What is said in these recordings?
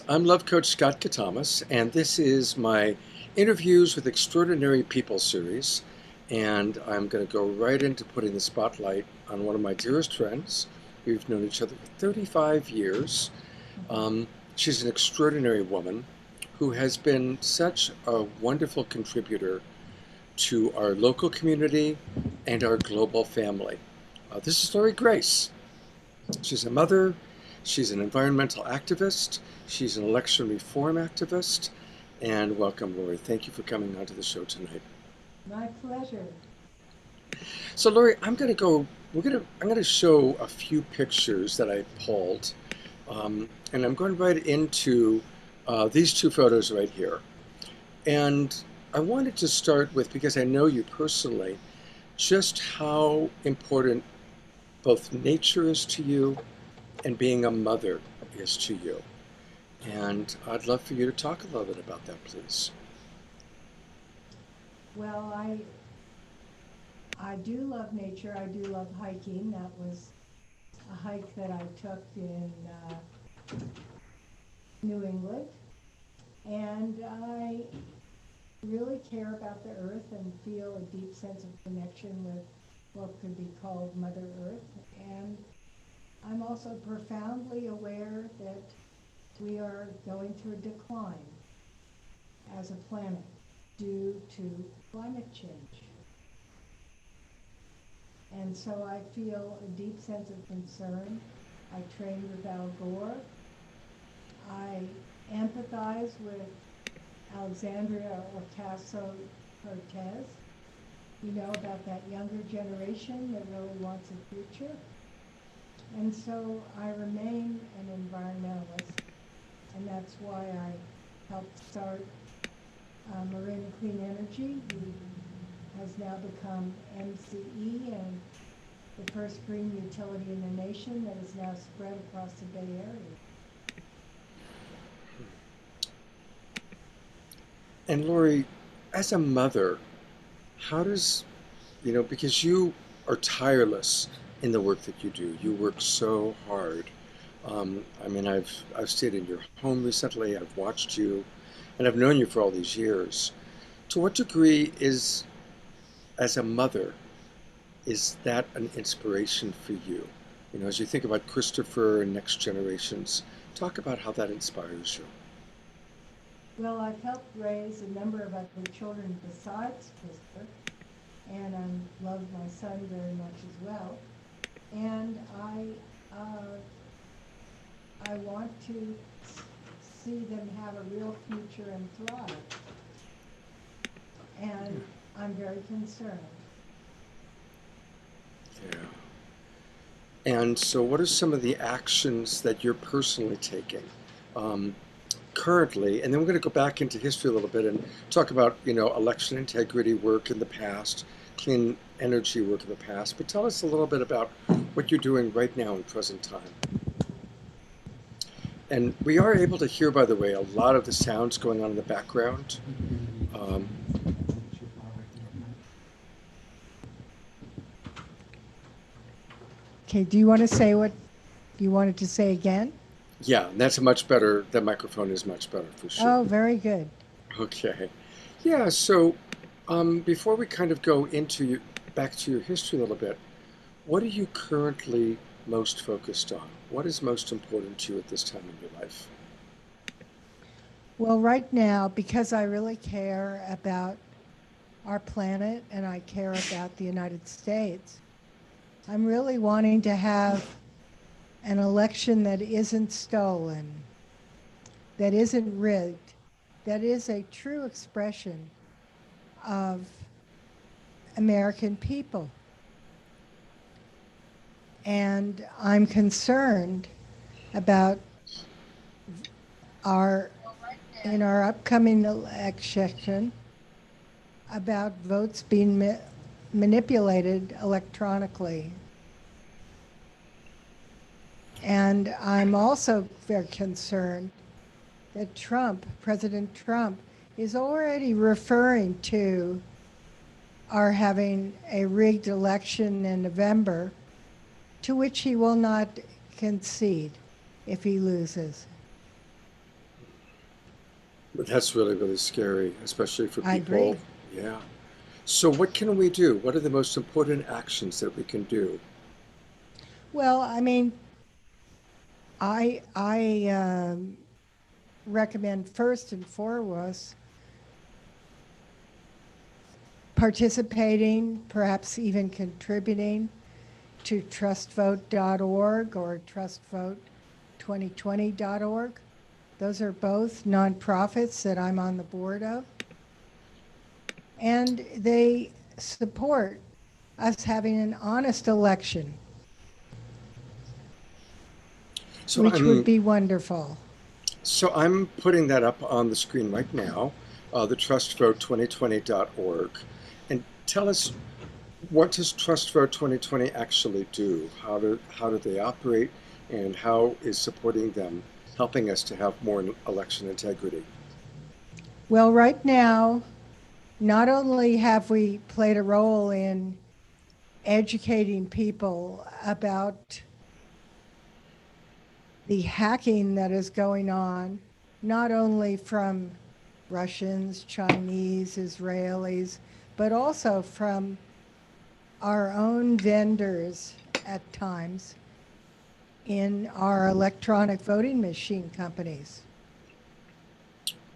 I'm Love Coach Scott Catamos, and this is my Interviews with Extraordinary People series. And I'm going to go right into putting the spotlight on one of my dearest friends. We've known each other for 35 years. Um, she's an extraordinary woman who has been such a wonderful contributor to our local community and our global family. This is Laurie Grace. She's a mother, she's an environmental activist, she's an election reform activist, and welcome, Laurie. Thank you for coming onto the show tonight. My pleasure. So, Laurie, I'm gonna show a few pictures that I pulled, and I'm going right into these two photos right here. And I wanted to start with, because I know you personally, just how important both nature is to you and being a mother is to you. And I'd love for you to talk a little bit about that, please. Well, I do love nature. I do love hiking. That was a hike that I took in New England. And I really care about the earth and feel a deep sense of connection with what could be called Mother Earth. And I'm also profoundly aware that we are going through a decline as a planet due to climate change. And so I feel a deep sense of concern. I trained with Al Gore. I empathize with Alexandria Ocasio-Cortez, about that younger generation that really wants a future. And so I remain an environmentalist, and that's why I helped start Marine Clean Energy, who has now become MCE and the first green utility in the nation that is now spread across the Bay Area. And Lori, as a mother, how does, because you are tireless in the work that you do. You work so hard. I've stayed in your home recently. I've watched you, and I've known you for all these years. To what degree as a mother, is that an inspiration for you? As you think about Christopher and next generations, talk about how that inspires you. Well, I've helped raise a number of other children besides Christopher, and I love my son very much as well. And I want to see them have a real future and thrive. And I'm very concerned. Yeah. And so, what are some of the actions that you're personally taking um, currently? And then we're going to go back into history a little bit and talk about, election integrity work in the past, clean energy work in the past. But tell us a little bit about what you're doing right now in present time. And we are able to hear, by the way, a lot of the sounds going on in the background. Um, Okay, do you want to say what you wanted to say again? yeah, and that's a much better, that microphone is much better for sure. Oh, very good. Okay. Yeah, so before we kind of go back to your history a little bit, what are you currently most focused on? What is most important to you at this time in your life? Well, right now, because I really care about our planet and I care about the United States, I'm really wanting to have an election that isn't stolen, that isn't rigged, that is a true expression of American people. And I'm concerned about our, in our upcoming election, about votes being manipulated electronically. And I'm also very concerned that President Trump, is already referring to our having a rigged election in November, to which he will not concede if he loses. But that's really, really scary, especially for I people. agree. Yeah. So what can we do? What are the most important actions that we can do? Well, I mean, I recommend first and foremost participating, perhaps even contributing to trustvote.org or trustvote2020.org. Those are both nonprofits that I'm on the board of, and they support us having an honest election, So which would I'm be wonderful. so I'm putting that up on the screen right now, the trustvote2020.org. And tell us, what does Trust Vote 2020 actually do? How do they operate, and how is supporting them helping us to have more election integrity? Well, right now, not only have we played a role in educating people about the hacking that is going on, not only from Russians, Chinese, Israelis, but also from our own vendors at times in our electronic voting machine companies.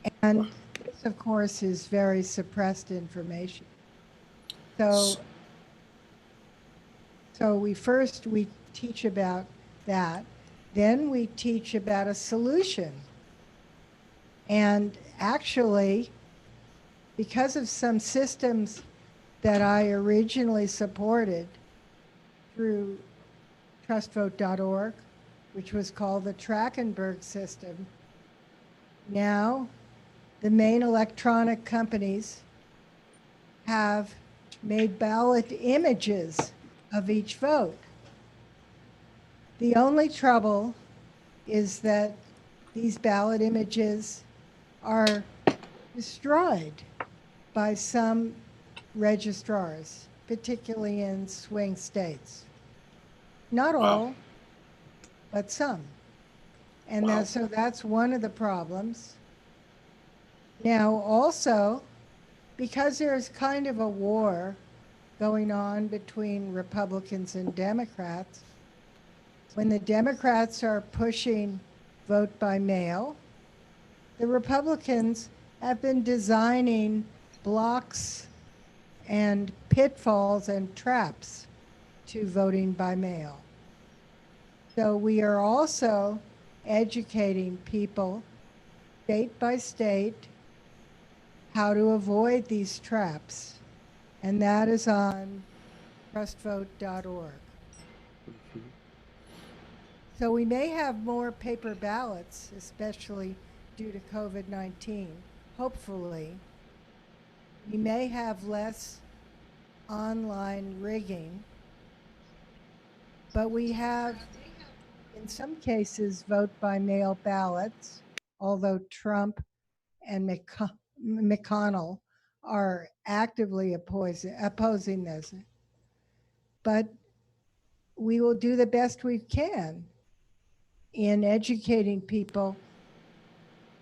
Well, And this, of course, is very suppressed information. s- So, so we teach about that. Then we teach about a solution. And actually, because of some systems that I originally supported through trustvote.org, which was called the Trachenberg system, now the main electronic companies have made ballot images of each vote. The only trouble is that these ballot images are destroyed by some registrars, particularly in swing states. Not wow, all, but some. And wow. so that's one of the problems. Now, also, because there's kind of a war going on between Republicans and Democrats, when the Democrats are pushing vote by mail, the Republicans have been designing blocks and pitfalls and traps to voting by mail. So we are also educating people state by state how to avoid these traps. And that is on trustvote.org. Mhm. So we may have more paper ballots, especially due to COVID-19. Hopefully, we may have less online rigging, but we have, in some cases, vote by mail ballots, although Trump and McConnell are actively opposing this. But we will do the best we can in educating people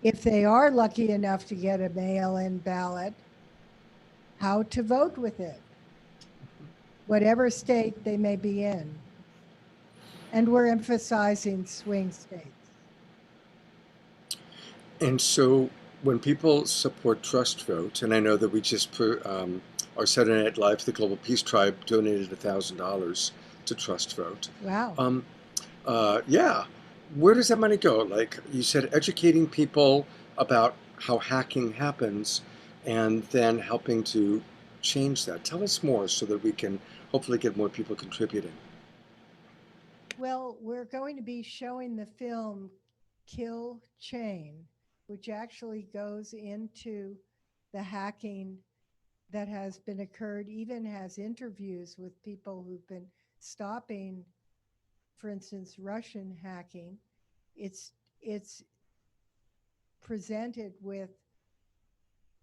if they are lucky enough to get a mail in ballot, how to vote with it, whatever state they may be in. And we're emphasizing swing states. And so when people support Trust Vote, and I know that we just our Saturday Night Live, the Global Peace Tribe, donated $1,000 to Trust Vote. Wow. Um, yeah, where does that money go? Like you said, educating people about how hacking happens, and then helping to change that. Tell us more so that we can hopefully get more people contributing. Well, we're going to be showing the film Kill Chain, which actually goes into the hacking that has been occurred, even has interviews with people who've been stopping, for instance, Russian hacking. It's presented with,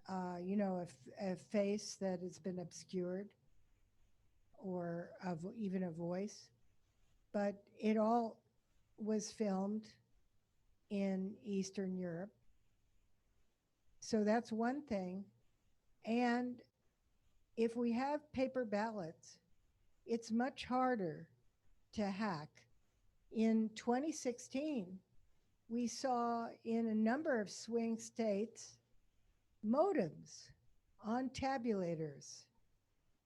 a face that has been obscured or even a voice, but it all was filmed in Eastern Europe. So that's one thing. And if we have paper ballots, it's much harder to hack. In 2016, we saw in a number of swing states modems on tabulators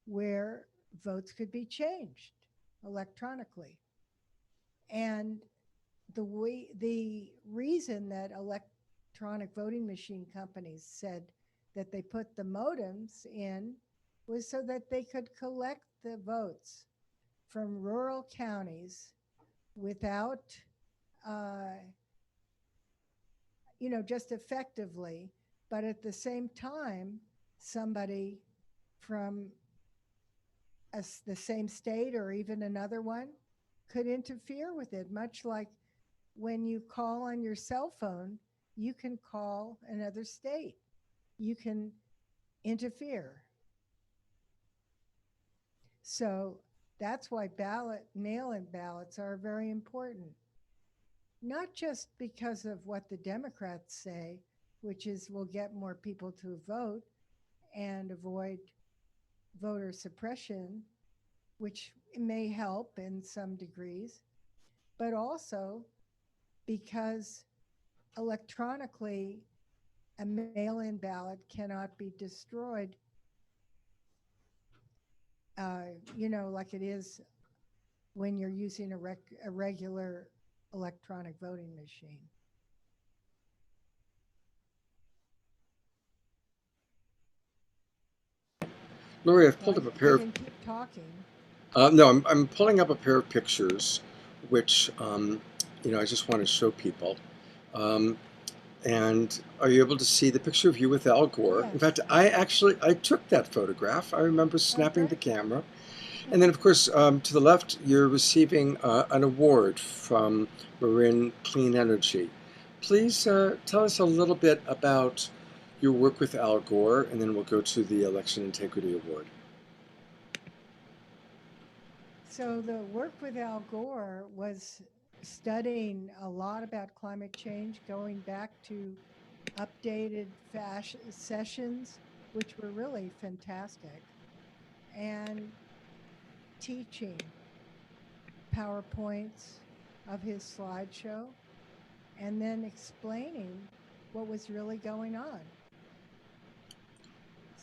where votes could be changed electronically. And the reason that electronic voting machine companies said that they put the modems in was so that they could collect the votes from rural counties without, uh, just effectively, but at the same time, somebody from the same state or even another one could interfere with it, much like when you call on your cell phone, you can call another state. You can interfere. So that's why mail in ballots are very important, not just because of what the Democrats say, which is we'll get more people to vote and avoid voter suppression, which may help in some degrees, but also because electronically a mail in ballot cannot be destroyed, like it is when you're using a regular electronic voting machine. Laurie, I've Well, pulled up a I pair of. can keep talking. No, I'm pulling up a pair of pictures, which I just want to show people. Um, and are you able to see the picture of you with Al Gore? In Yes. fact, I took that photograph. I remember Oh, snapping the great. camera. And then, of course, to the left, you're receiving an award from Marin Clean Energy. Please tell us a little bit about your work with Al Gore, and then we'll go to the Election Integrity Award. So the work with Al Gore was studying a lot about climate change, going back to updated sessions, which were really fantastic, and teaching PowerPoints of his slideshow, and then explaining what was really going on.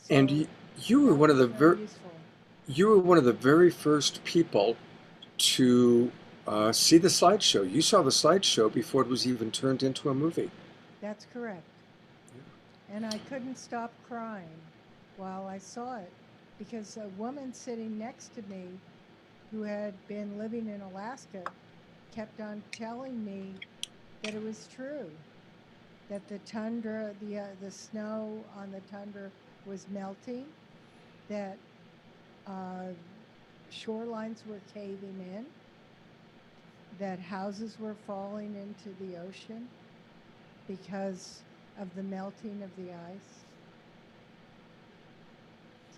And So you were that one of was the very ver- useful. you were one of the very first people to see the slideshow. You saw the slideshow before it was even turned into a movie. That's correct. And I couldn't stop crying while I saw it because a woman sitting next to me who had been living in Alaska kept on telling me that it was true, that the tundra, the snow on the tundra was melting, that uh, shorelines were caving in, that houses were falling into the ocean because of the melting of the ice,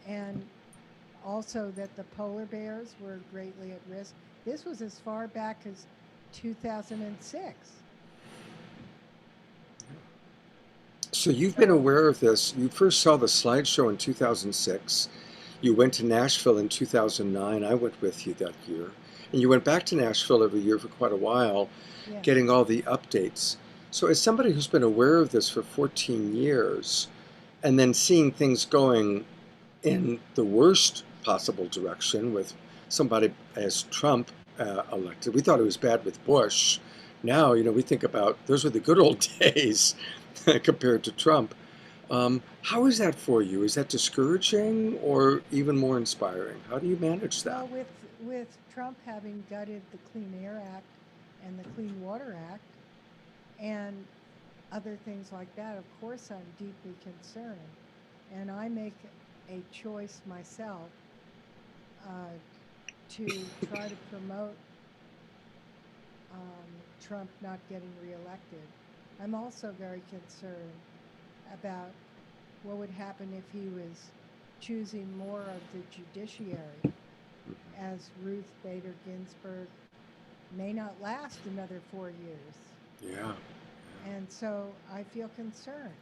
and also that the polar bears were greatly at risk. This was as far back as 2006. So you've been So, aware of this. You first saw the slideshow in 2006. You went to Nashville in 2009. I went with you that year. And you went back to Nashville every year for quite a while, yes. getting all the updates. So, as somebody who's been aware of this for 14 years, and then seeing things going in the worst possible direction with somebody as Trump elected, we thought it was bad with Bush. Now, we think about those were the good old days compared to Trump. How is that for you? Is that discouraging or even more inspiring? How do you manage that? Well, with Trump having gutted the Clean Air Act and the Clean Water Act and other things like that, of course I'm deeply concerned. And I make a choice myself uh, to try to promote Trump not getting reelected. I'm also very concerned about what would happen if he was choosing more of the judiciary, as Ruth Bader Ginsburg may not last another 4 years. Yeah. And so I feel concerned.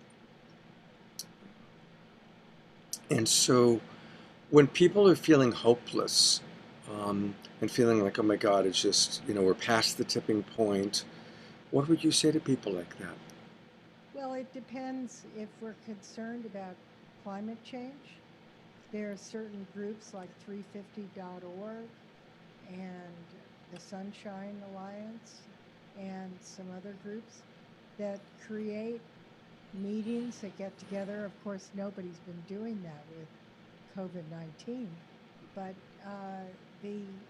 And so when people are feeling hopeless and feeling like, oh my God, it's just, we're past the tipping point, what would you say to people like that? Well, it depends if we're concerned about climate change. There are certain groups like 350.org and the Sunshine Alliance and some other groups that create meetings that get together. Of course, nobody's been doing that with COVID-19, but uh, the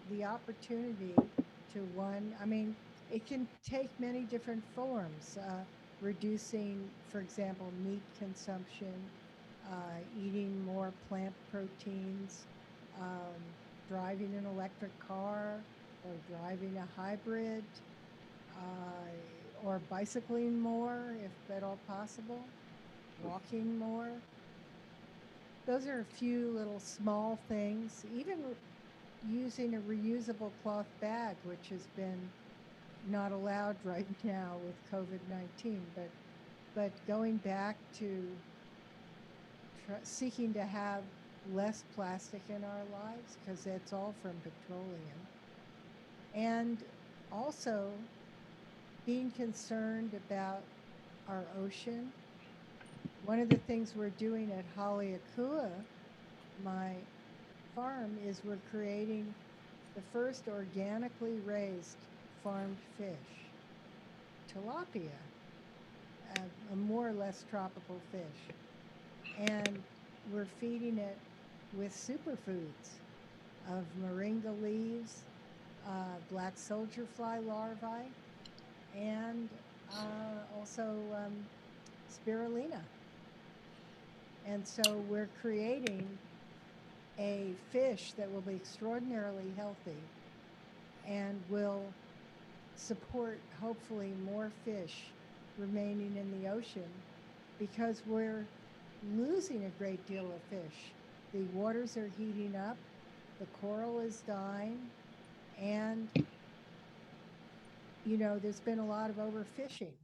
the opportunity to one, I mean, it can take many different forms. Reducing, for example, meat consumption, eating more plant proteins, um, driving an electric car or driving a hybrid, or bicycling more if at all possible, walking more. Those are a few little small things. Even using a reusable cloth bag, which has been not allowed right now with COVID-19, but going back to seeking to have less plastic in our lives because it's all from petroleum, and also being concerned about our ocean. One of the things we're doing at Haleakua, my farm, is we're creating the first organically raised farmed fish, tilapia, a more or less tropical fish. And we're feeding it with superfoods of moringa leaves, black soldier fly larvae, and also spirulina. And so we're creating a fish that will be extraordinarily healthy and will support hopefully more fish remaining in the ocean because we're losing a great deal of fish. The waters are heating up, the coral is dying, and there's been a lot of overfishing.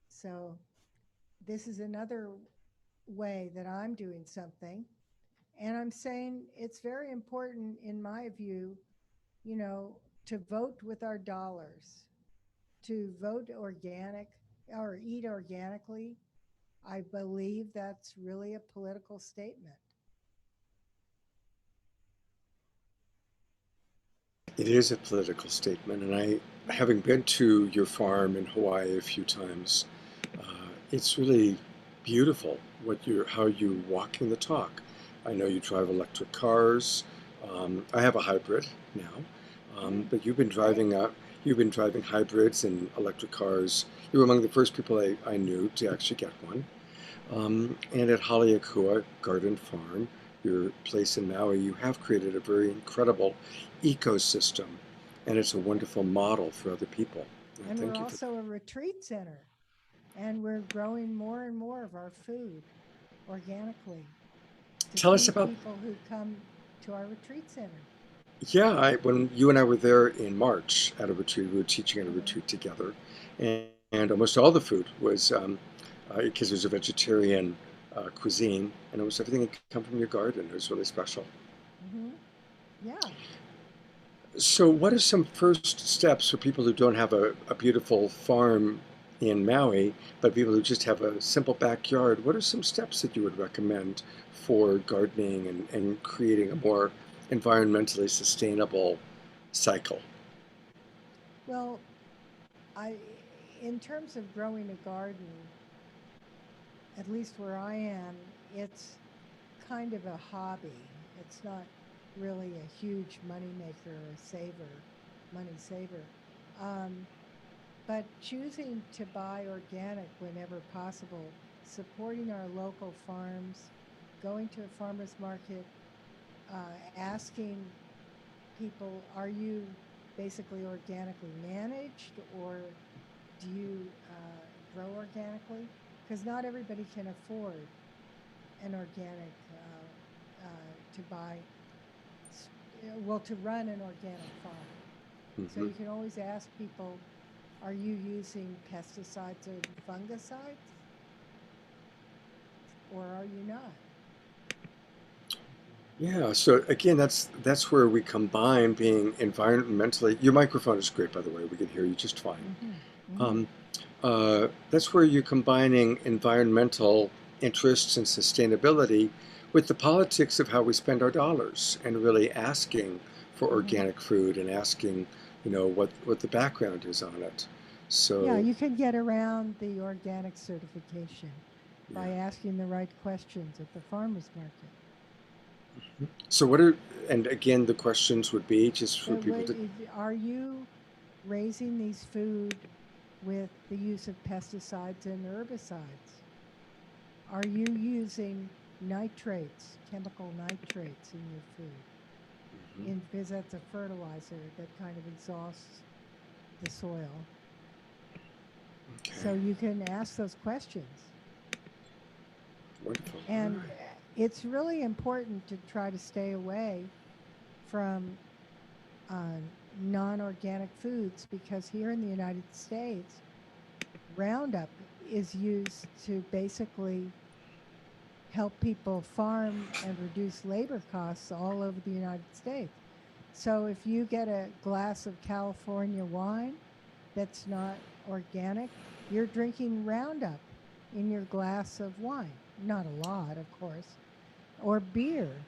So this is another way that I'm doing something. And I'm saying it's very important, in my view, you know, to vote with our dollars, to vote organic or eat organically. I believe that's really a political statement. It is a political statement, and having been to your farm in Hawaii a few times, it's really beautiful how you're walking the talk. I know you drive electric cars. I have a hybrid now, Mm, but great. you've been driving hybrids and electric cars. You were among the first people I knew to actually get one. And at Haleakua Garden Farm, your place in Maui, you have created a very incredible ecosystem, and it's a wonderful model for other people. And And we're thank you for also a retreat center, and we're growing more and more of our food organically to tell us feed about. people who come to our retreat center. Yeah, when you and I were there in March at a retreat, we were teaching at a Mhm. retreat together, and almost all the food was because it was a vegetarian cuisine, and it was everything that could come from your garden. It was really special. Mhm. Yeah. So, what are some first steps for people who don't have a beautiful farm in Maui, but people who just have a simple backyard? What are some steps that you would recommend for gardening and creating a more environmentally sustainable cycle? Well, I in terms of growing a garden, at least where I am, it's kind of a hobby. It's not really a huge money maker or money saver. Um, but choosing to buy organic whenever possible, supporting our local farms, going to a farmer's market, asking people, are you basically organically managed or do you grow organically? Because not everybody can afford an organic to buy, well, to run an organic farm. So Hmm. you can always ask people, are you using pesticides or fungicides? or are you not? Yeah, so again, that's where we combine being environmentally. Your microphone is great, by the way. We can hear you just fine. Mm-hmm. Mm-hmm. Um, that's where you're combining environmental interests and sustainability with the politics of how we spend our dollars, and really asking for Mm-hmm. organic food and asking, what the background is on it. Yeah, So you can get around the organic certification yeah. by asking the right questions at the farmer's market. So what are and again the questions would be just for people to. Are you raising these food with the use of pesticides and herbicides? Are you using nitrates, chemical nitrates in your food? Mhm. Because that's a fertilizer that kind of exhausts the soil. So Okay, you can ask those questions. wonderful. All And right. it's really important to try to stay away from uh, non organic foods because here in the United States, Roundup is used to basically help people farm and reduce labor costs all over the United States. So if you get a glass of California wine that's not organic, you're drinking Roundup in your glass of wine. Not a lot, of course, or beer,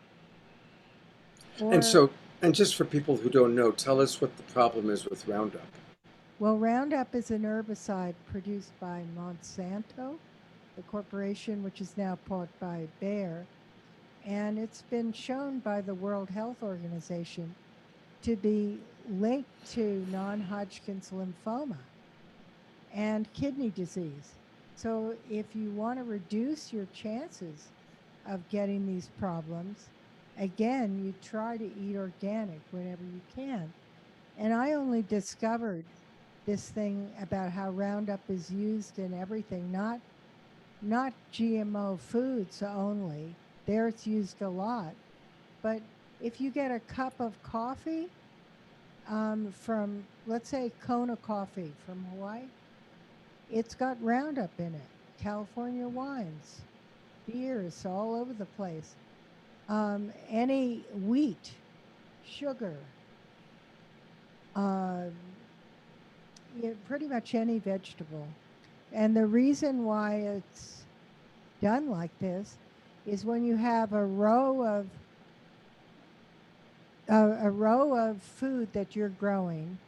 And or, so, and just for people who don't know, tell us what the problem is with Roundup. well, Roundup is an herbicide produced by Monsanto, the corporation which is now bought by Bayer, and it's been shown by the World Health Organization to be linked to non Hodgkin's lymphoma and kidney disease. So, if you want to reduce your chances of getting these problems, again, you try to eat organic whenever you can. And I only discovered this thing about how Roundup is used in everything, not GMO foods only. There it's used a lot. But if you get a cup of coffee from, let's say, Kona coffee from Hawaii, it's got Roundup in it. California wines, beers all over the place. Any wheat, sugar, uh, yeah, pretty much any vegetable. And the reason why it's done like this is when you have a row of food that you're growing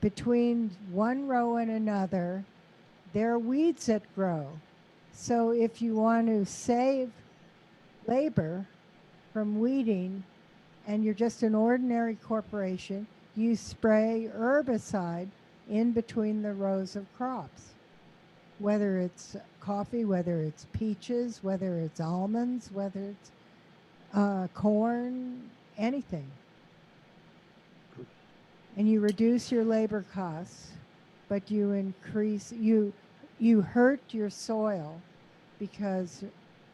between one row and another, there are weeds that grow. So if you want to save labor from weeding and you're just an ordinary corporation, you spray herbicide in between the rows of crops, whether it's coffee, whether it's peaches, whether it's almonds, whether it's corn, anything. And you reduce your labor costs, but you hurt your soil because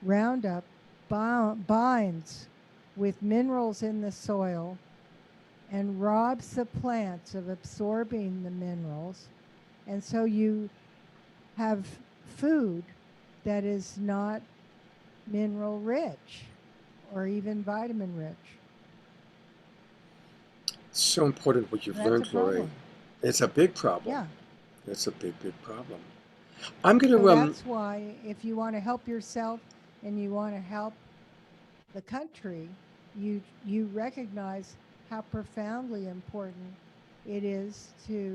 Roundup binds with minerals in the soil and robs the plants of absorbing the minerals. And so you have food that is not mineral rich or even vitamin rich. It's so important what you've That's a learned, Laurie. problem. It's a big problem. Yeah. It's a big, big problem. I'm going So to that's why if you want to help yourself and you want to help the country, you recognize how profoundly important it is to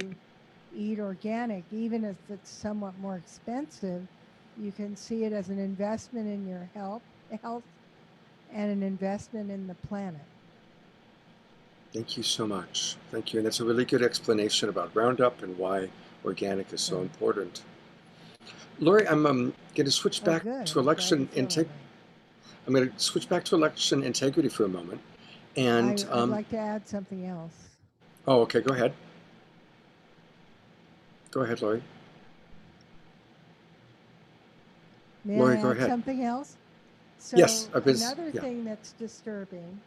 eat organic, even if it's somewhat more expensive. You can see it as an investment in your health, and an investment in the planet. thank you so much. Thank you. And that's a really good explanation about Roundup and why organic is so Right. important. Laurie, I'm going to switch Oh, back good. to I'm glad you election feel that integ- way. I'm going to switch back to election integrity for a moment. And I'd like to add something else. oh, okay, go ahead. Go ahead, Laurie. May I Laurie, go add ahead. something else? Yes, So, I was. another Yeah. thing that's disturbing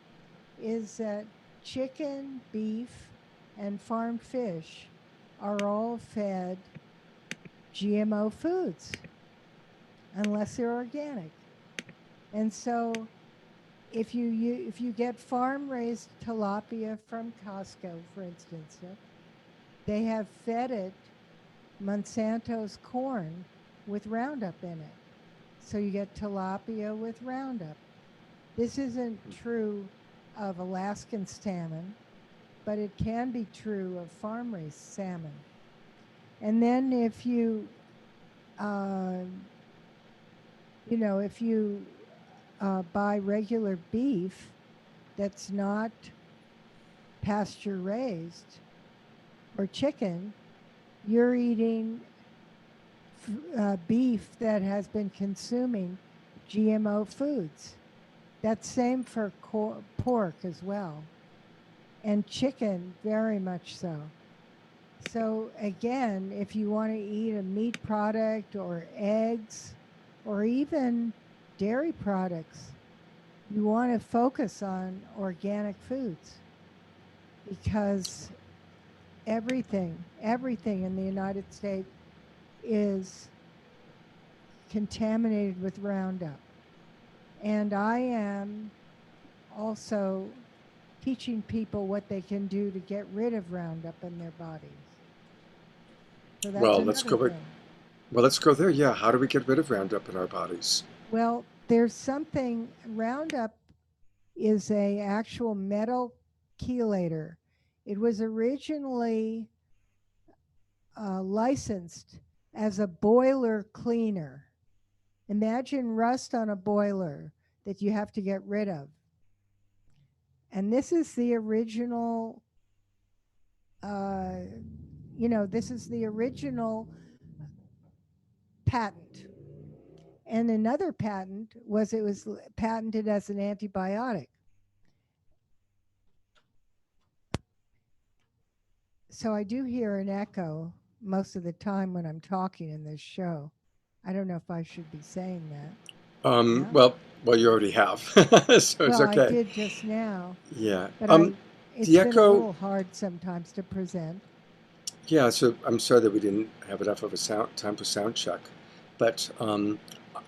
is that chicken, beef, and farmed fish are all fed GMO foods unless they're organic. And so if you get farm raised tilapia from Costco, for instance, they have fed it Monsanto's corn with Roundup in it. So you get tilapia with Roundup. This isn't true of Alaskan salmon, but it can be true of farm raised salmon. And then uh, if you buy regular beef that's not pasture raised or chicken, you're eating beef that has been consuming GMO foods. That's same for pork as well, and chicken very much so. So again, if you want to eat a meat product or eggs or even dairy products, you want to focus on organic foods because everything in the United States is contaminated with Roundup. And I am also teaching people what they can do to get rid of Roundup in their bodies. So that's Well, let's another go. thing. Well, let's go there. Yeah. How do we get rid of Roundup in our bodies? Well, there's something Roundup is a actual metal chelator. It was originally licensed as a boiler cleaner. Imagine rust on a boiler that you have to get rid of. And this is the original, uh, this is the original patent. And another patent was it was patented as an antibiotic. So I do hear an echo most of the time when I'm talking in this show. I don't know if I should be saying that. No? Well, you already have, so it's Well, I okay. did just now, Yeah. but The it's been a echo. little hard sometimes to present. Yeah. So I'm sorry that we didn't have enough of a time for sound check, but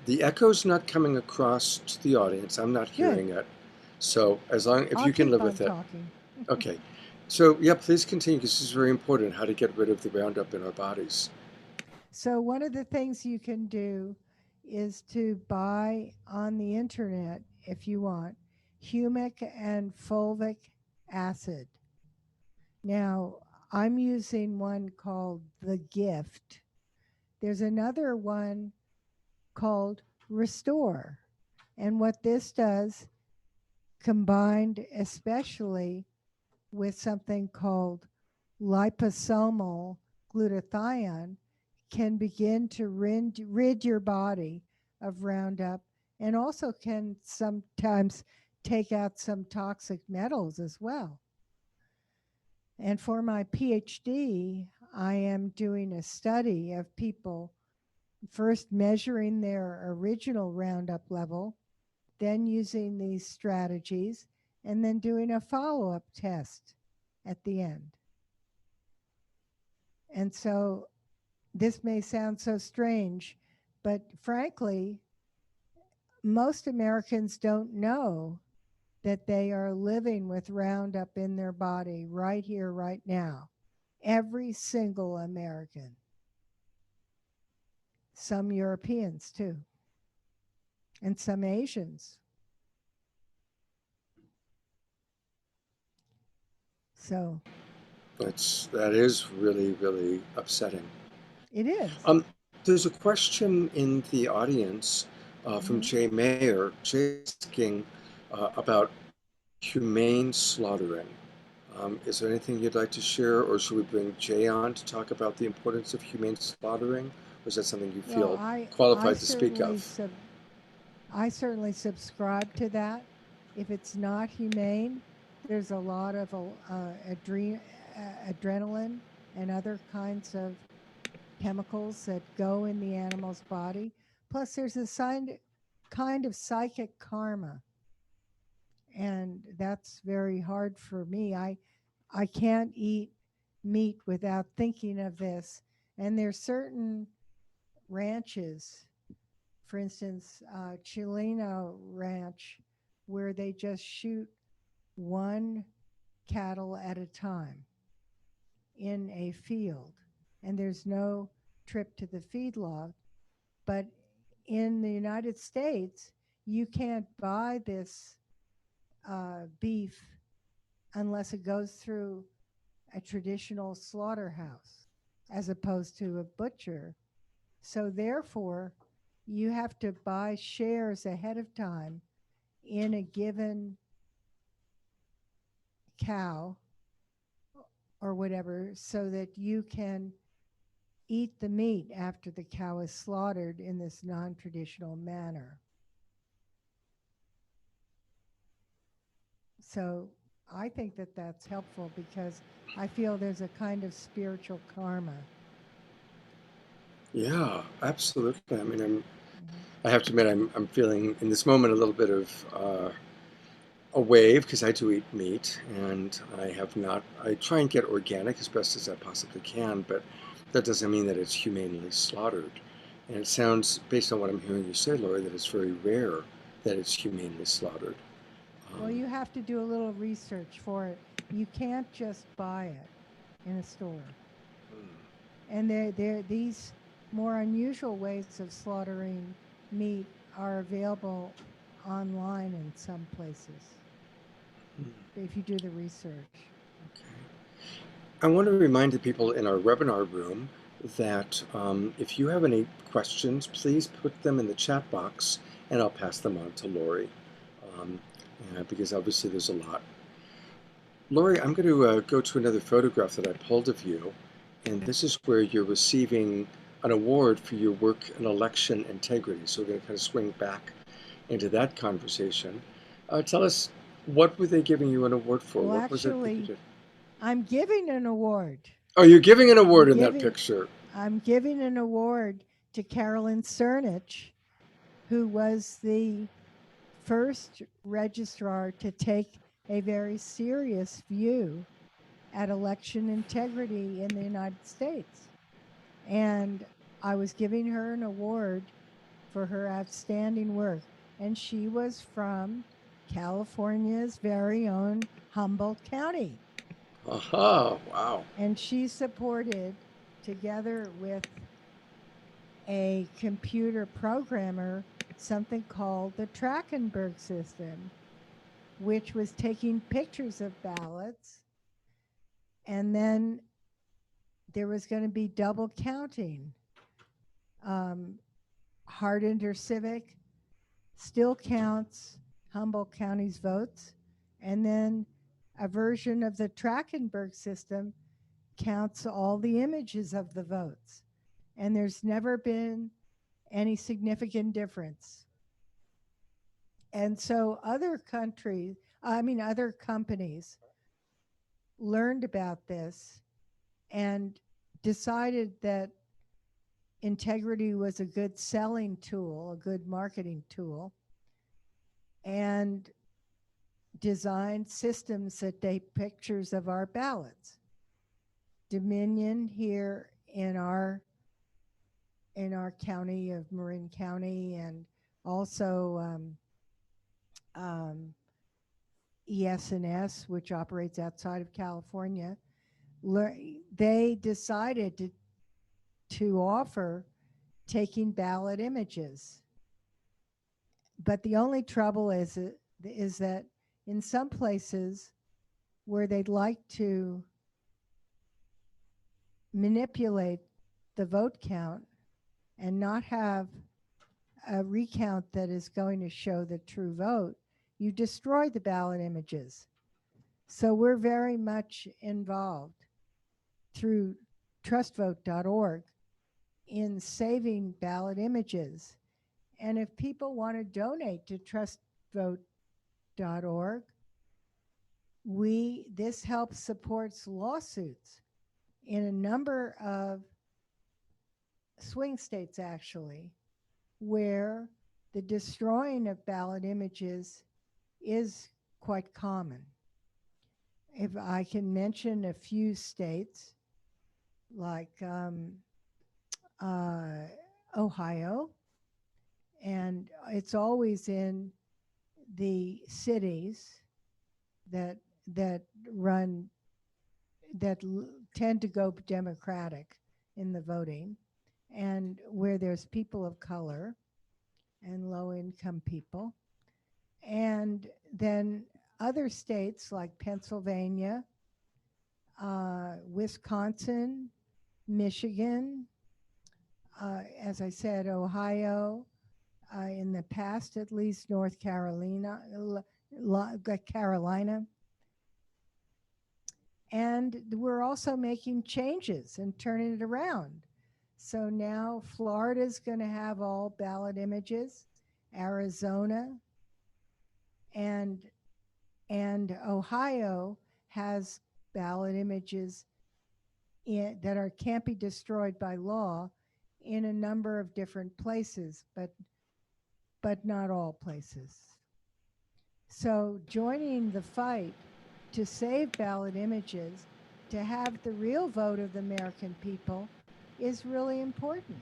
the echo's not coming across to the audience. I'm not Good. hearing it. So as long if I'll you can keep live on with it, talking. okay. So yeah, please continue because this is very important. How to get rid of the Roundup in our bodies. So, one of the things you can do is to buy on the internet, if you want, humic and fulvic acid. Now, I'm using one called The Gift. There's another one called Restore. And what this does, combined especially with something called liposomal glutathione, can begin to rid your body of Roundup and also can sometimes take out some toxic metals as well. And for my PhD, I am doing a study of people first measuring their original Roundup level, then using these strategies, and then doing a follow up test at the end. And so this may sound so strange, but frankly, most Americans don't know that they are living with Roundup in their body right here, right now. Every single American. Some Europeans too, and some Asians. So That is really really upsetting. it is. Um, there's a question in the audience from Mm-hmm. Jay Mayer. Jay asking about humane slaughtering. Is there anything you'd like to share, or should we bring Jay on to talk about the importance of humane slaughtering, or is that something you Well, feel qualified to speak of? I certainly subscribe to that. If it's not humane, there's a lot of adrenaline and other kinds of chemicals that go in the animal's body. Plus, there's a kind of psychic karma, and that's very hard for me. I can't eat meat without thinking of this. And there's certain ranches for instance, Chileno Ranch, where they just shoot one cattle at a time in a field, and there's no trip to the feedlot. But in the United States, you can't buy this beef unless it goes through a traditional slaughterhouse as opposed to a butcher. So, therefore, you have to buy shares ahead of time in a given cow or whatever so that you can eat the meat after the cow is slaughtered in this non traditional manner. So I think that that's helpful because I feel there's a kind of spiritual karma. Yeah, absolutely. I mean, Mhm. I have to admit, I'm feeling in this moment a little bit of a wave because I do eat meat, and I have not. I try and get organic as best as I possibly can, but that doesn't mean that it's humanely slaughtered. And it sounds, based on what I'm hearing you say, Laurie, that it's very rare that it's humanely slaughtered. Well, Um, you have to do a little research for it. You can't just buy it in a store. And these more unusual ways of slaughtering meat are available online in some places mm, if you do the research. okay. I want to remind the people in our webinar room that if you have any questions, please put them in the chat box and I'll pass them on to Laurie, um, because obviously there's a lot. Laurie, I'm going to go to another photograph that I pulled of you, and this is where you're receiving an award for your work in election integrity. So we're going to kind of swing back into that conversation. Tell us, what were they giving you an award for? Well, What was it that you actually, did? I'm giving an award. Oh, you're giving an I'm award in that giving picture. I'm giving an award to Carolyn Cernich, who was the first registrar to take a very serious view at election integrity in the United States. And I was giving her an award for her outstanding work. And she was from California's very own Humboldt County. Aha, wow. And she supported, together with a computer programmer, something called the Trachenberg system, which was taking pictures of ballots, and then there was going to be double counting. Um, Hart Civic still counts Humboldt County's votes, and then a version of the Trachenberg system counts all the images of the votes. And there's never been any significant difference. And so other companies learned about this and decided that integrity was a good selling tool, a good marketing tool, and designed systems that take pictures of our ballots. Dominion here in our county of Marin County, and also um, ES&S, which operates outside of California, they decided to offer taking ballot images. But the only trouble is that in some places where they'd like to manipulate the vote count and not have a recount that is going to show the true vote, you destroy the ballot images. So we're very much involved through trustvote.org in saving ballot images. And if people want to donate to trustvote.org, this helps supports lawsuits in a number of swing states, actually, where the destroying of ballot images is quite common. If I can mention a few states like uh, Ohio And it's always in the cities that that run that tend to go Democratic in the voting, and where there's people of color and low income people. And then other states like Pennsylvania, Wisconsin, Michigan, as I said, Ohio, in the past at least, North Carolina, Carolina. And we're also making changes and turning it around. So now Florida's going to have all ballot images, Arizona, and Ohio has ballot images that can't be destroyed by law in a number of different places, but not all places. So joining the fight to save ballot images, to have the real vote of the American people, is really important.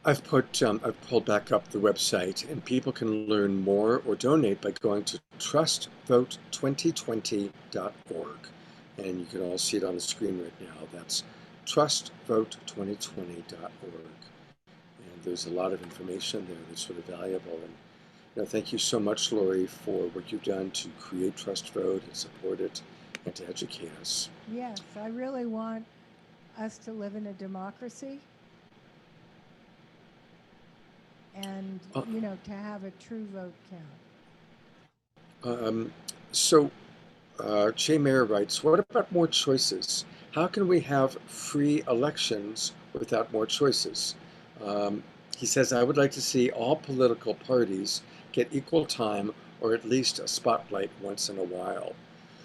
I've pulled back up the website, and people can learn more or donate by going to trustvote2020.org. And you can all see it on the screen right now. That's trustvote2020.org. And there's a lot of information there that's sort of valuable. And thank you so much, Laurie, for what you've done to create Trust Vote and support it and to educate us. Yes, I really want us to live in a democracy and, to have a true vote count. So Che Mayer writes, what about more choices? How can we have free elections without more choices? He says, I would like to see all political parties get equal time or at least a spotlight once in a while.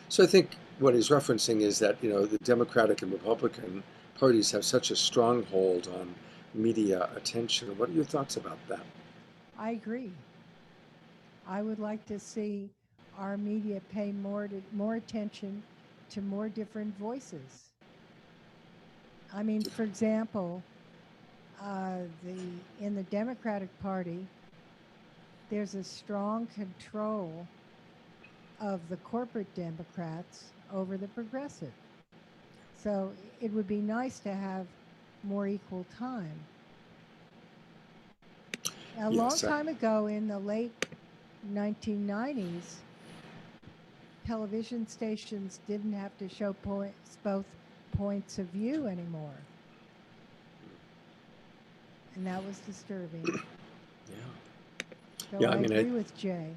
So I think what he's referencing is that, the Democratic and Republican parties have such a stronghold on media attention. What are your thoughts about that? I agree. I would like to see our media pay more attention to more different voices. I mean, for example, in the Democratic Party, there's a strong control of the corporate Democrats over the progressive. So it would be nice to have more equal time. A long Yes, time ago, in the late 1990s, television stations didn't have to show both points of view anymore. And that was disturbing. yeah. So Yeah, I agree with Jay.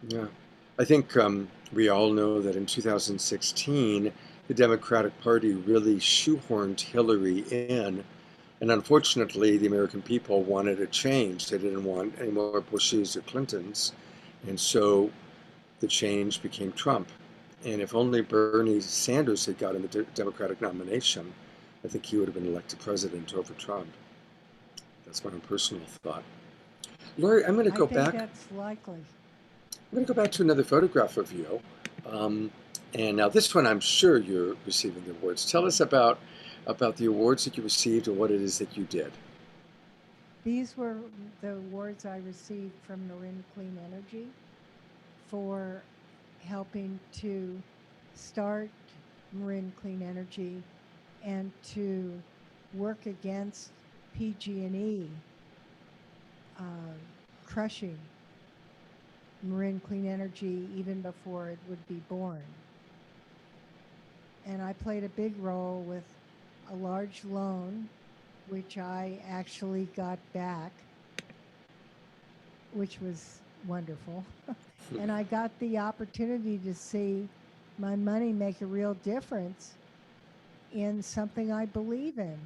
Yeah. I think we all know that in 2016, the Democratic Party really shoehorned Hillary in. And unfortunately, the American people wanted a change. They didn't want any more Bushes or Clintons. And so the change became Trump. And if only Bernie Sanders had gotten the Democratic nomination, I think he would have been elected president over Trump. That's my own personal thought. Laurie, I'm going to I go think back. that's likely. I'm going to go back to another photograph of you. Um, and now this one, I'm sure you're receiving the awards. Tell us about the awards that you received and what it is that you did. These were the awards I received from Marin Clean Energy for helping to start Marin Clean Energy and to work against PG&E crushing Marin Clean Energy even before it would be born. And I played a big role with a large loan, which I actually got back, which was wonderful. And I got the opportunity to see my money make a real difference in something I believe in.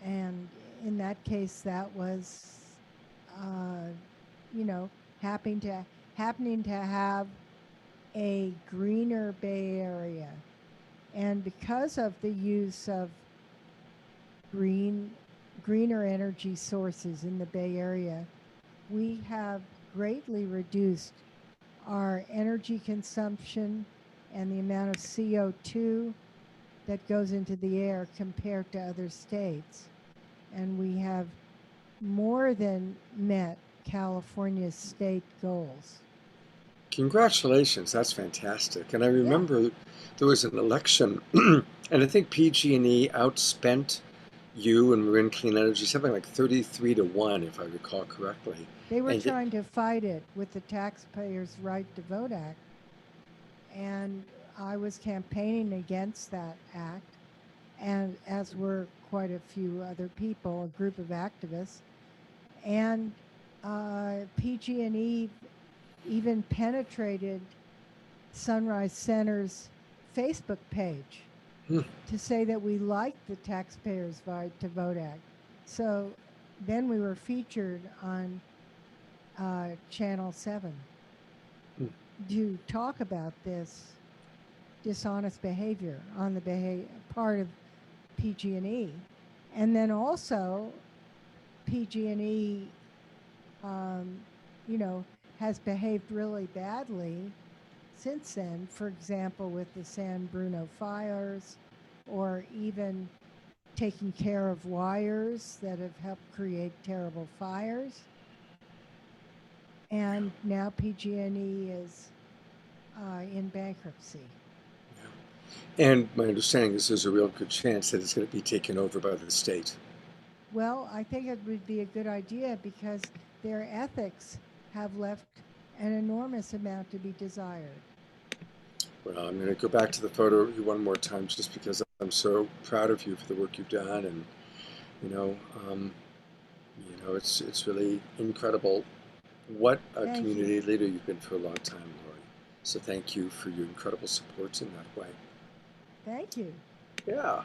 And in that case, that was, uh, you know, happening to have a greener Bay Area. And because of the use of greener energy sources in the Bay Area, we have greatly reduced our energy consumption and the amount of CO2 that goes into the air compared to other states. and we have more than met California's state goals. Congratulations, that's fantastic. And I Yeah, remember there was an election, and I think PG&E outspent you and Marin Clean Energy something like 33 to 1, if I recall correctly. they were And yet, trying to fight it with the Taxpayers' Right to Vote Act, and I was campaigning against that act, and as were quite a few other people, a group of activists, and PG&E even penetrated Sunrise Center's Facebook page hmm, to say that we liked the Taxpayers' Right to Vote Act. So then we were featured on Channel 7 hmm, to talk about this dishonest behavior on the part of PG&E. And then also PG&E, um, you know, has behaved really badly since then, for example, with the San Bruno fires, or even taking care of wires that have helped create terrible fires. And now PG&E is in bankruptcy. yeah. And my understanding is there's a real good chance that it's going to be taken over by the state. Well, I think it would be a good idea because their ethics have left an enormous amount to be desired. Well, I'm going to go back to the photo of you one more time just because I'm so proud of you for the work you've done. And, you know, um, it's really incredible what a Thank you. community leader you've been for a long time, Laurie. So thank you for your incredible support in that way. Thank you. Yeah.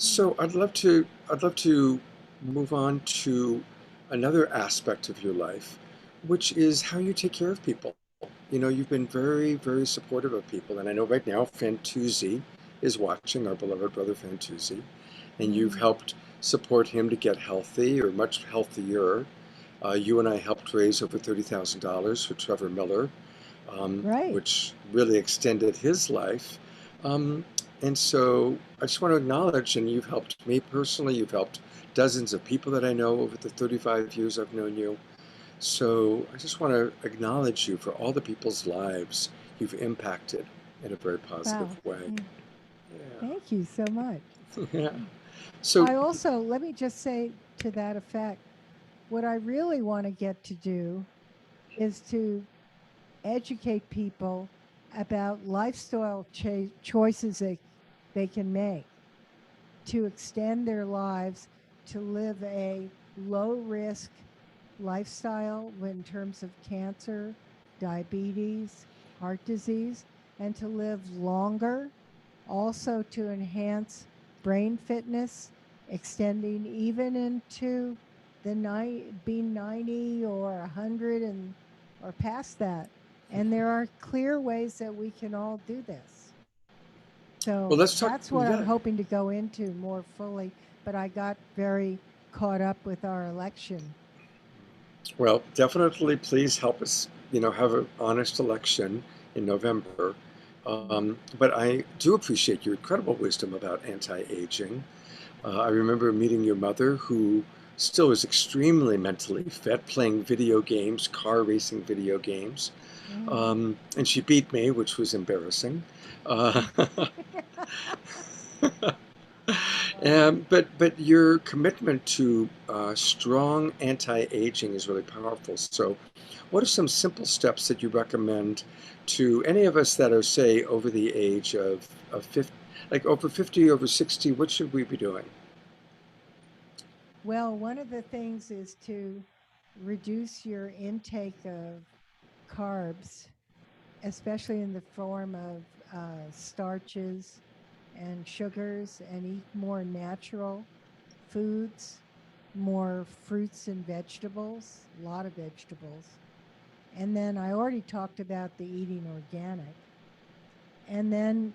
Hmm. So I'd love to move on to another aspect of your life, which is how you take care of people. You know, you've been very, very supportive of people, and I know right now Fantuzzi is watching, our beloved brother Fantuzzi, and you've Mm. helped support him to get healthy or much healthier. You and I helped raise over $30,000 for Trevor Miller, Right. which really extended his life. Um, and so I just want to acknowledge, and you've helped me personally, you've helped dozens of people that I know over the 35 years I've known you. So I just want to acknowledge you for all the people's lives you've impacted in a very positive Wow. way. Mm. Thank you so much. Yeah. Yeah. Mm. So, I also, let me just say to that effect, what I really want to get to do is to educate people about lifestyle choices they can make to extend their lives, to live a low risk lifestyle in terms of cancer, diabetes, heart disease, and to live longer, also to enhance brain fitness, extending even into the being 90 or 100 and or past that. And there are clear ways that we can all do this. well, So let's talk. that's what I'm Yeah. hoping to go into more fully. But I got very caught up with our election. Well, definitely please help us, have an honest election in November. Mm. But I do appreciate your incredible wisdom about anti-aging. I remember meeting your mother, who still is extremely mentally fit, playing video games, car racing video games. Mm. And she beat me, which was embarrassing. Uh, Wow. but your commitment to strong anti-aging is really powerful. So, what are some simple steps that you recommend to any of us that are, say, over the age of 50, like over 50, over 60? What should we be doing? Well, one of the things is to reduce your intake of carbs, especially in the form of starches and sugars, and eat more natural foods, more fruits and vegetables, a lot of vegetables. And then I already talked about the eating organic. And then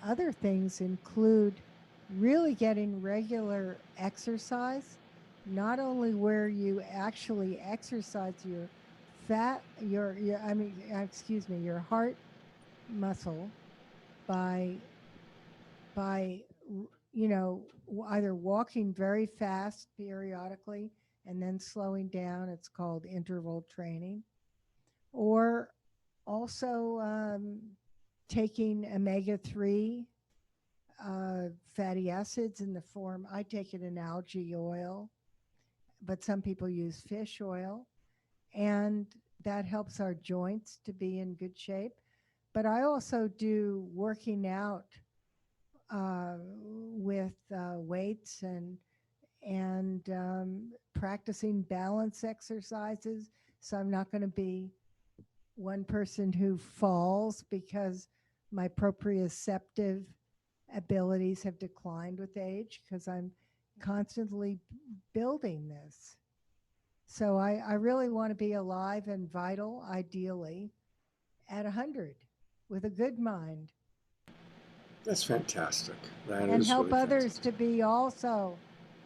other things include really getting regular exercise, not only where you actually exercise your excuse me, your heart muscle by by either walking very fast periodically and then slowing down. It's called interval training. Or also taking omega-3 fatty acids in the form, I take it in algae oil, but some people use fish oil. And that helps our joints to be in good shape. But I also do working out with weights and practicing balance exercises. So I'm not going to be one person who falls because my proprioceptive abilities have declined with age because I'm constantly building this. So I really want to be alive and vital, ideally, at 100 with a good mind That's fantastic. That and is help really others fantastic. to be also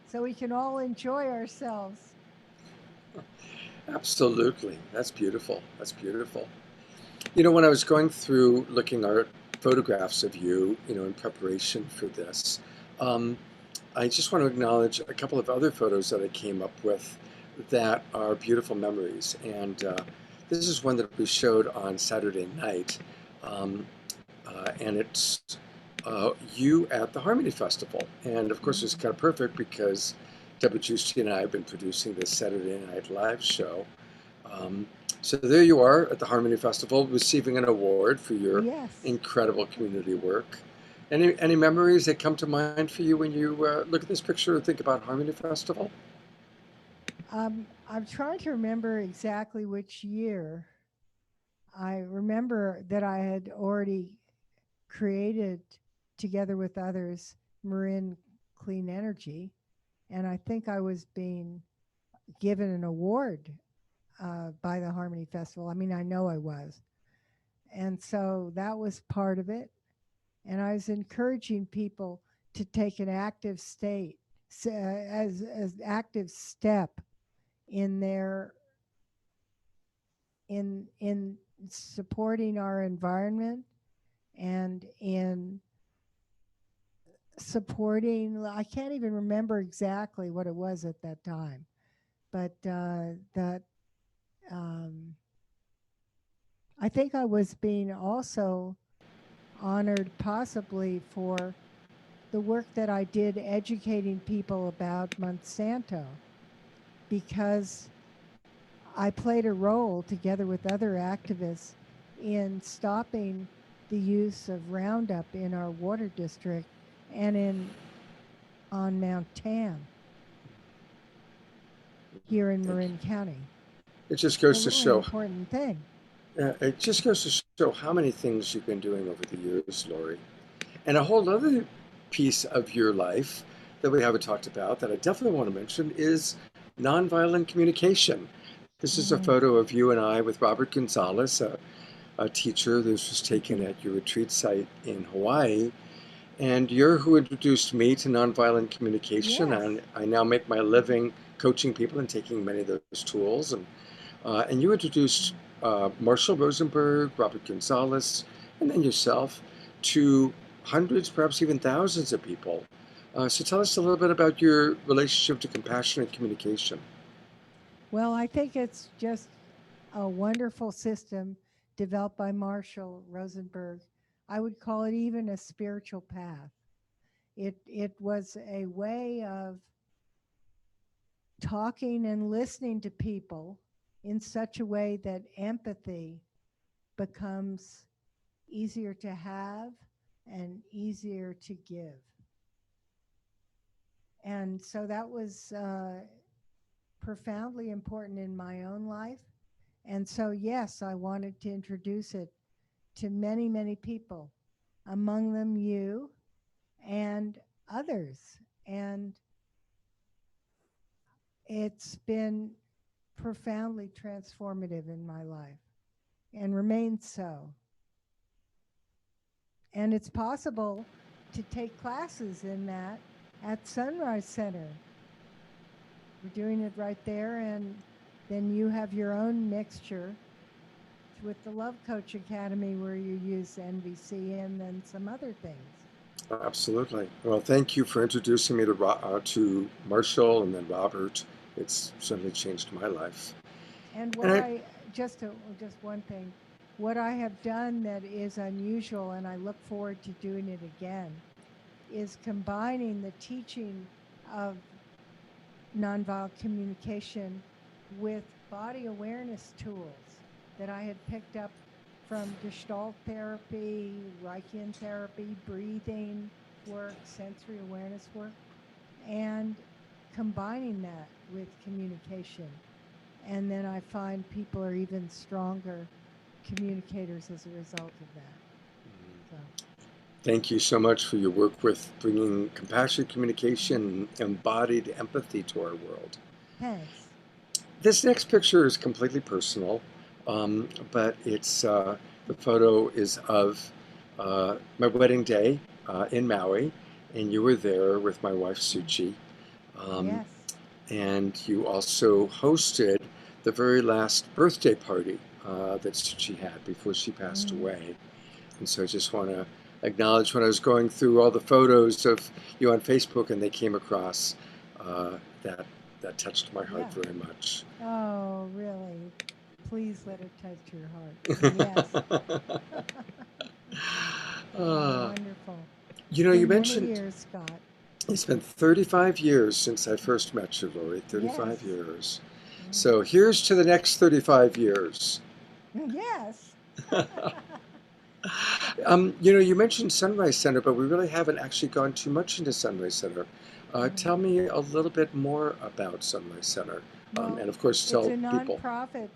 so we can all enjoy ourselves. Absolutely. That's beautiful. That's beautiful. When I was going through looking at photographs of you, in preparation for this, um, I just want to acknowledge a couple of other photos that I came up with that are beautiful memories. And this is one that we showed on Saturday night. Um, and it's you at the Harmony Festival. And of course, it's Mm. kind of perfect because Deborah Juicy and I have been producing this Saturday Night Live show. Um, so there you are at the Harmony Festival, receiving an award for your Yes. incredible community work. Any memories that come to mind for you when you look at this picture or think about Harmony Festival? I'm trying to remember exactly which year. I remember that I had already created, together with others, Marin Clean Energy, and I think I was being given an award by the Harmony Festival. I mean, I know I was. And so that was part of it. And I was encouraging people to take an active state as active step in their in supporting our environment and in supporting, I can't even remember exactly what it was at that time, but that um, I think I was being also honored possibly for the work that I did educating people about Monsanto, because I played a role together with other activists in stopping the use of Roundup in our water district and in on Mount Tam here in It, Marin County. it just A goes to really show. important thing. It just goes to show how many things you've been doing over the years, Laurie. And a whole other piece of your life that we haven't talked about that I definitely want to mention is nonviolent communication. This is a Mm. photo of you and I with Robert Gonzalez, a teacher. This was taken at your retreat site in Hawaii. And you're who introduced me to nonviolent communication. Yes. And I now make my living coaching people and taking many of those tools. And you introduced Marshall Rosenberg, Robert Gonzalez, and then yourself to hundreds, perhaps even thousands of people. So tell us a little bit about your relationship to compassionate communication. Well, I think it's just a wonderful system developed by Marshall Rosenberg. I would call it even a spiritual path. It was a way of talking and listening to people in such a way that empathy becomes easier to have and easier to give. And so that was profoundly important in my own life. And so, yes, I wanted to introduce it to many, many people, among them you and others. And it's been profoundly transformative in my life and remains so. And it's possible to take classes in that at Sunrise Center. We're doing it right there, and then you have your own mixture with the Love Coach Academy where you use NVC and then some other things. Absolutely. Well, thank you for introducing me to Marshall and then Robert. It's certainly changed my life. And And what I, I just one thing, what I have done that is unusual, and I look forward to doing it again, is combining the teaching of nonviolent communication with body awareness tools that I had picked up from Gestalt therapy, Reichian therapy, breathing work, sensory awareness work, and combining that with communication. And then I find people are even stronger communicators as a result of that. So, thank you so much for your work with bringing compassionate communication and embodied empathy to our world. thanks. This next picture is completely personal, but the photo is of my wedding day in Maui, and you were there with my wife Suchi. Um, Yes. and you also hosted the very last birthday party that she had before she passed Hmm. away. And so I just want to acknowledge when I was going through all the photos of you on Facebook and they came across, uh, that that touched my heart Yeah. very much. Oh, really? Please let it touch your heart. And yes. Oh, uh, wonderful. It's you been many mentioned years, Scott. it's been 35 years since I first met you, Laurie. 35 Yes. years. Hmm. So here's to the next 35 years. Yes. You mentioned Sunrise Center, but we really haven't actually gone too much into Sunrise Center. Hmm. Tell me a little bit more about Sunrise Center, Well, and of course, it's a tell people. nonprofit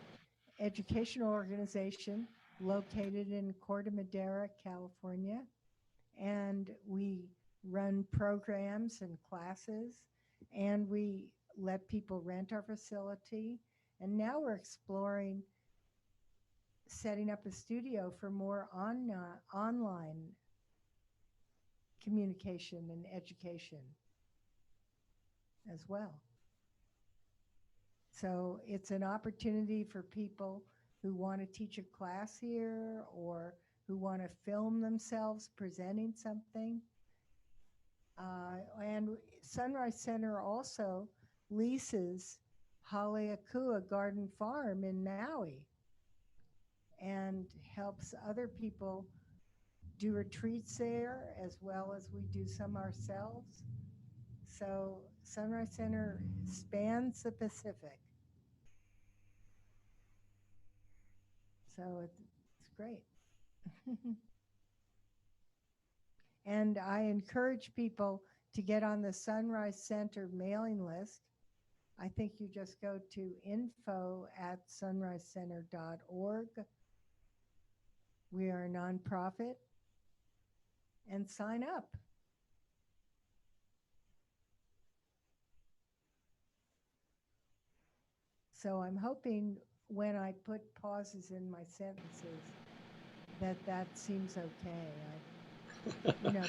educational organization located in Corte Madera, California. And we run programs and classes, and we let people rent our facility. And now we're exploring setting up a studio for more online communication and education as well. So it's an opportunity for people who want to teach a class here or who want to film themselves presenting something. And Sunrise Center also leases Haleakua Garden Farm in Maui and helps other people do retreats there as well as we do some ourselves. So Sunrise Center spans the Pacific. So it's great. And I encourage people to get on the Sunrise Center mailing list. I think you just go to info@sunrisecenter.org. We are a nonprofit and sign up. So I'm hoping when I put pauses in my sentences that seems okay.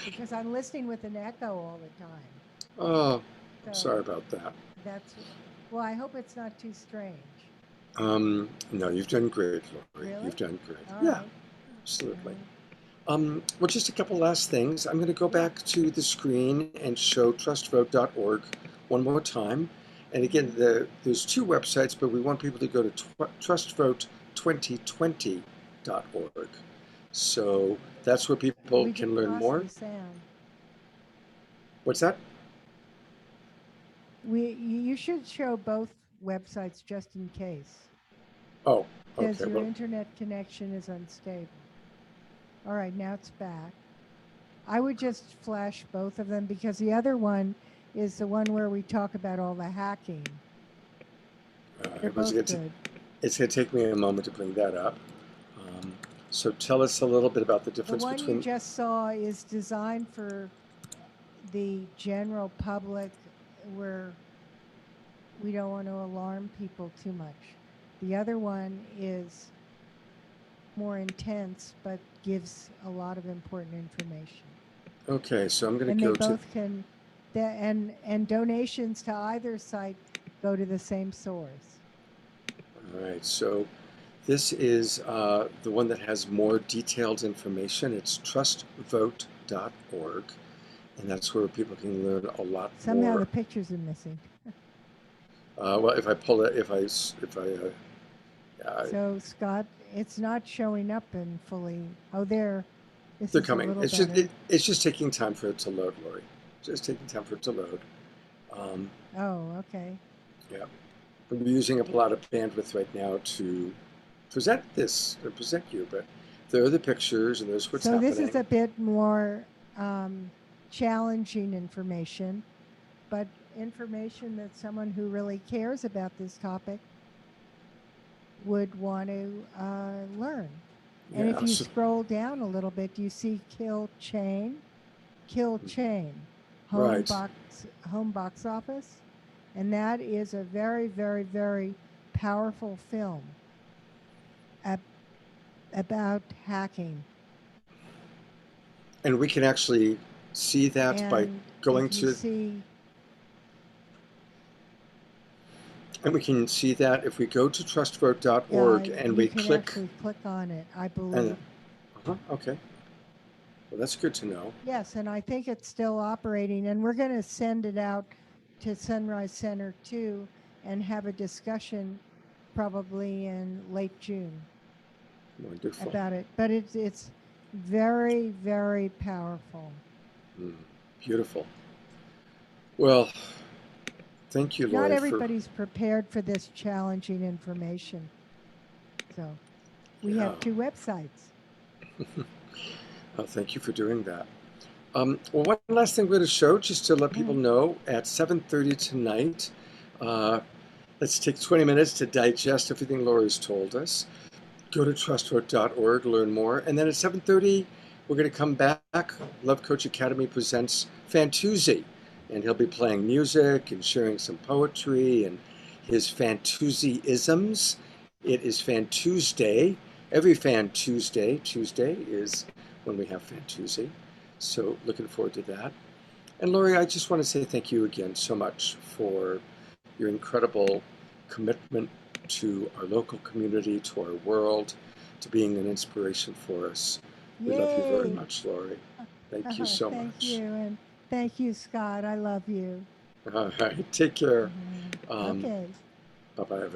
Because I'm listening with an echo all the time. Oh, I'm So sorry about that. that's, well, I hope it's not too strange. No, you've done great, Lori. You've Really? done great. All Yeah, right. absolutely. Uh-huh. Well, just a couple last things. I'm going to go Yeah. back to the screen and show trustvote.org one more time. And again, Hmm. there's two websites, but we want people to go to trustvote2020.org. So that's where people We can just learn lost more. the sound. What's that? You should show both websites just in case, Oh, because okay. your Well, internet connection is unstable. All right, now it's back. I would just flash both of them because the other one is the one where we talk about all the hacking. They're it was going both to, good. it's going to take me a moment to bring that up. Um, so tell us a little bit about the The difference one you between. just saw is designed for the general public where we don't want to alarm people too much. The other one is more intense but gives a lot of important information. Okay, so I'm going And to they go to. both can and donations to either site go to the same source. All right, so this is the one that has more detailed information. It's trustvote.org. and that's where people can learn a lot Somehow the more. pictures are missing. Well, if I pull it, if I, So Scott, it's not showing up in fully. Oh, there. This they're is a coming. little better. It's just taking time for it to load, Lori. Just taking time for it to load. Um, Oh, okay. yeah, we're using up a lot of bandwidth right now to present this or present you, but there are the pictures and there's what's So this is happening. a bit more challenging information, but information that someone who really cares about this topic would want to learn. And if Yeah, you so, scroll down a little bit, you see Kill Chain, right. home box office, and that is a very, very, very powerful film ab- about hacking. And we can actually see that by And going if you to, see, and we can see that if we go to trustvote.org and you we can click, actually click on it, I and believe. okay, well, that's good to know. Yes, and I think it's still operating, and we're going to send it out to Sunrise Center too and have a discussion probably in late June Wonderful. about it. But it's very, very powerful. Mm, beautiful. Well, thank you, Not Laurie, for, everybody's prepared for this challenging information. So we yeah, have two websites. thank you for doing that. Well, one last thing we're going to show, just to let people Mhm. know, at 7:30 tonight, uh, let's take 20 minutes to digest everything Laurie's told us. Go to trustvote.org, learn more. And then at 7:30, we're going to come back. Love Coach Academy presents Fantuzzi. And he'll be playing music and sharing some poetry and his Fantuzzi-isms. It is Fan Tuesday. Every Fan Tuesday. Tuesday is when we have Fantuzzi. So looking forward to that. And Laurie, I just want to say thank you again so much for your incredible commitment to our local community, to our world, to being an inspiration for us. We love you very Yay! much, Laurie. Thank you so Thank much. you. And thank you, Scott. I love you. All right, take care. Mhm. Um, Okay. bye bye, everyone.